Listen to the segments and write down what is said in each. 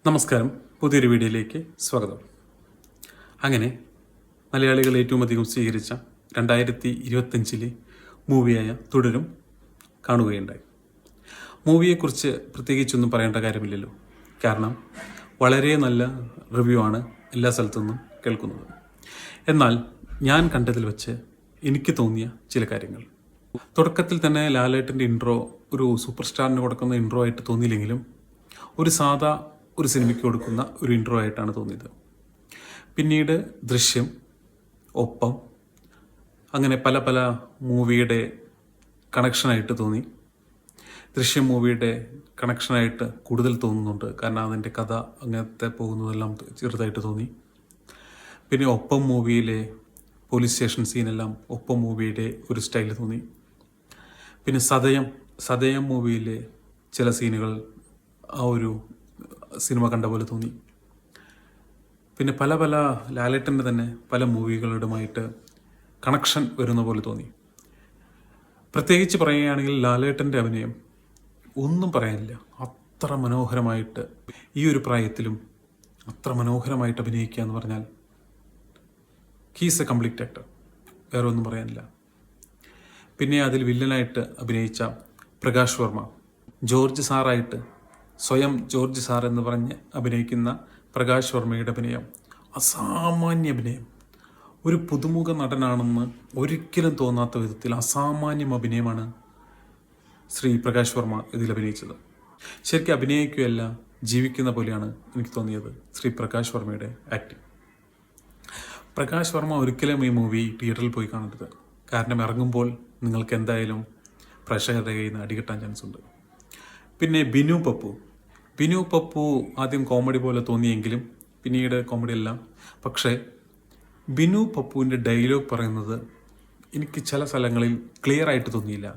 നമസ്കാരം, പുതിയൊരു വീഡിയോയിലേക്ക് സ്വാഗതം. അങ്ങനെ മലയാളികൾ ഏറ്റവും അധികം സ്വീകരിച്ച 2025 മൂവിയായ തുടരും കാണുകയുണ്ടായി. മൂവിയെക്കുറിച്ച് പ്രത്യേകിച്ചൊന്നും പറയേണ്ട കാര്യമില്ലല്ലോ, കാരണം വളരെ നല്ല റിവ്യൂ ആണ് എല്ലാ സ്ഥലത്തുനിന്നും കേൾക്കുന്നത്. എന്നാൽ ഞാൻ കണ്ടതിൽ വെച്ച് എനിക്ക് തോന്നിയ ചില കാര്യങ്ങൾ, തുടക്കത്തിൽ തന്നെ ലാലേട്ടൻ്റെ ഇൻട്രോ ഒരു സൂപ്പർ സ്റ്റാറിന് കൊടുക്കുന്ന ഇൻട്രോ ആയിട്ട് തോന്നിയില്ലെങ്കിലും ഒരു സിനിമയ്ക്ക് കൊടുക്കുന്ന ഒരു ഇൻട്രോ ആയിട്ടാണ് തോന്നിയത്. പിന്നീട് ദൃശ്യം, ഒപ്പം, അങ്ങനെ പല പല മൂവിയുടെ കണക്ഷനായിട്ട് തോന്നി. ദൃശ്യം മൂവിയുടെ കണക്ഷനായിട്ട് കൂടുതൽ തോന്നുന്നുണ്ട്, കാരണം അതിൻ്റെ കഥ അങ്ങനത്തെ പോകുന്നതെല്ലാം ചെറുതായിട്ട് തോന്നി. പിന്നെ ഒപ്പം മൂവിയിലെ പോലീസ് സ്റ്റേഷൻ സീനെല്ലാം ഒപ്പം മൂവിയുടെ ഒരു സ്റ്റൈൽ തോന്നി. പിന്നെ സതയം മൂവിയിലെ ചില സീനുകൾ ആ ഒരു സിനിമ കണ്ട പോലെ തോന്നി. പിന്നെ പല പല ലാലേട്ടൻ്റെ തന്നെ പല മൂവികളുമായിട്ട് കണക്ഷൻ വരുന്ന പോലെ തോന്നി. പ്രത്യേകിച്ച് പറയുകയാണെങ്കിൽ ലാലേട്ടൻ്റെ അഭിനയം ഒന്നും പറയാനില്ല. അത്ര മനോഹരമായിട്ട് ഈ ഒരു പ്രായത്തിലും അത്ര മനോഹരമായിട്ട് അഭിനയിക്കുക എന്ന് പറഞ്ഞാൽ ഹീസ് എ കംപ്ലീറ്റ് ആക്ടർ, വേറെ ഒന്നും പറയാനില്ല. പിന്നെ അതിൽ വില്ലനായിട്ട് അഭിനയിച്ച പ്രകാശ് വർമ്മ, ജോർജ് സാറായിട്ട് സ്വയം ജോർജ് സാർ എന്ന് പറഞ്ഞ് അഭിനയിക്കുന്ന പ്രകാശ് വർമ്മയുടെ അഭിനയം അസാമാന്യ അഭിനയം. ഒരു പുതുമുഖ നടനാണെന്ന് ഒരിക്കലും തോന്നാത്ത വിധത്തിൽ അസാമാന്യം അഭിനയമാണ് ശ്രീ പ്രകാശ് വർമ്മ ഇതിൽ അഭിനയിച്ചത്. ശരിക്കും അഭിനയിക്കുകയല്ല, ജീവിക്കുന്ന പോലെയാണ് എനിക്ക് തോന്നിയത് ശ്രീ പ്രകാശ് വർമ്മയുടെ ആക്ടിങ്. പ്രകാശ് വർമ്മ ഒരിക്കലും ഈ മൂവി തിയേറ്ററിൽ പോയി കാണരുത്, കാരണം ഇറങ്ങുമ്പോൾ നിങ്ങൾക്ക് എന്തായാലും പ്രേക്ഷകരുടെ കയ്യിൽ നിന്ന് അടികിട്ടാൻ ചാൻസ് ഉണ്ട്. പിന്നെ ബിനു പപ്പു ആദ്യം കോമഡി പോലെ തോന്നിയെങ്കിലും പിന്നീട് കോമഡി അല്ല. പക്ഷേ ബിനു പപ്പുവിൻ്റെ ഡയലോഗ് പറയുന്നത് എനിക്ക് ചില സ്ഥലങ്ങളിൽ ക്ലിയർ ആയിട്ട് തോന്നിയില്ല.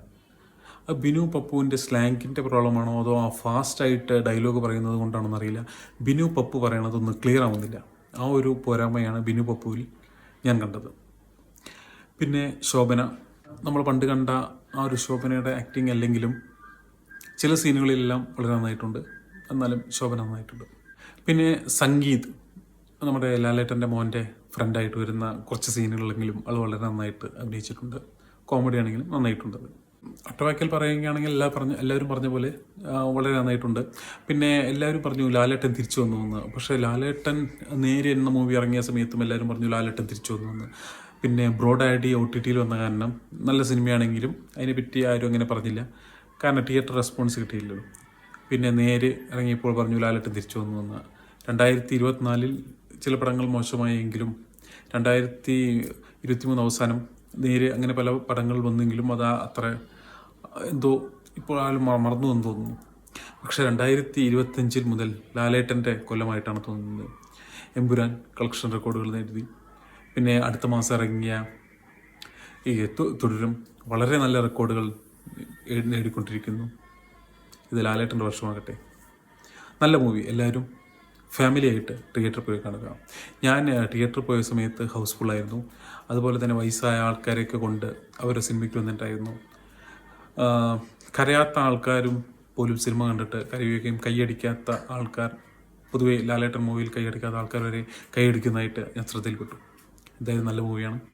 ബിനു പപ്പുവിൻ്റെ സ്ലാങ്ങിൻ്റെ പ്രോബ്ലമാണോ അതോ ആ ഫാസ്റ്റായിട്ട് ഡയലോഗ് പറയുന്നത് കൊണ്ടാണെന്ന് അറിയില്ല. ബിനു പപ്പു പറയണതൊന്നും ക്ലിയർ ആവുന്നില്ല. ആ ഒരു പോരായ്മയാണ് ബിനു പപ്പുവിൽ ഞാൻ കണ്ടത്. പിന്നെ ശോഭന, നമ്മൾ പണ്ട് കണ്ട ആ ഒരു ശോഭനയുടെ ആക്ടിങ് അല്ലെങ്കിലും ചില സീനുകളിലെല്ലാം വളരെ നന്നായിട്ടുണ്ട്, എന്നാലും ശോഭന നന്നായിട്ടുണ്ട്. പിന്നെ സംഗീത്, നമ്മുടെ ലാലേട്ടൻ്റെ മോൻ്റെ ഫ്രണ്ടായിട്ട് വരുന്ന കുറച്ച് സീനുകളെങ്കിലും അത് വളരെ നന്നായിട്ട് അഭിനയിച്ചിട്ടുണ്ട്. കോമഡി ആണെങ്കിലും നന്നായിട്ടുണ്ട്. ഒറ്റവാക്കിൽ പറയുകയാണെങ്കിൽ എല്ലാവരും പറഞ്ഞ പോലെ വളരെ നന്നായിട്ടുണ്ട്. പിന്നെ എല്ലാവരും പറഞ്ഞു ലാലേട്ടൻ തിരിച്ചു വന്നു എന്ന്. പക്ഷേ ലാലേട്ടൻ നേരെ എന്ന മൂവി ഇറങ്ങിയ സമയത്തും എല്ലാവരും പറഞ്ഞു ലാലേട്ടൻ തിരിച്ചു വന്നു എന്ന്. പിന്നെ ബ്രോ ഡാഡി OTT വന്ന കാരണം നല്ല സിനിമയാണെങ്കിലും അതിനെപ്പറ്റി ആരും അങ്ങനെ പറഞ്ഞില്ല, കാരണം തിയേറ്റർ റെസ്പോൺസ് കിട്ടിയില്ലല്ലോ. പിന്നെ നേര് ഇറങ്ങിയപ്പോൾ പറഞ്ഞു ലാലേട്ടൻ തിരിച്ചു വന്നു എന്ന്. 2024 ചില പടങ്ങൾ മോശമായെങ്കിലും 2023 അവസാനം നേര് അങ്ങനെ പല പടങ്ങൾ വന്നെങ്കിലും അത് അത്ര എന്തോ ഇപ്പോൾ ആരും മറന്നു എന്ന് തോന്നുന്നു. പക്ഷേ 2025 മുതൽ ലാലേട്ടൻ്റെ കൊല്ലമായിട്ടാണ് തോന്നുന്നത്. എമ്പുരാൻ കളക്ഷൻ റെക്കോർഡുകൾ നേടി. പിന്നെ അടുത്ത മാസം ഇറങ്ങിയ ഈ തുടരും വളരെ നല്ല റെക്കോർഡുകൾ നേടിക്കൊണ്ടിരിക്കുന്നു. ഇത് ലാലേട്ടൻ്റെ വർഷമാകട്ടെ. നല്ല മൂവി, എല്ലാവരും ഫാമിലി ആയിട്ട് തിയേറ്ററിൽ പോയി കാണുക. ഞാൻ തിയേറ്ററിൽ പോയ സമയത്ത് ഹൗസ്ഫുള്ളായിരുന്നു. അതുപോലെ തന്നെ വയസ്സായ ആൾക്കാരെയൊക്കെ കൊണ്ട് അവർ സിനിമയ്ക്ക് വന്നിട്ടായിരുന്നു. കരയാത്ത ആൾക്കാരും പോലും സിനിമ കണ്ടിട്ട് കരയുകയും കൈയടിക്കാത്ത ആൾക്കാർ, പൊതുവേ ലാലേട്ടൻ മൂവിയിൽ കൈയടിക്കാത്ത ആൾക്കാർ വരെ കൈയടിക്കുന്നതായിട്ട് ഞാൻ ശ്രദ്ധയിൽപ്പെട്ടു. എന്തായാലും നല്ല മൂവിയാണ്.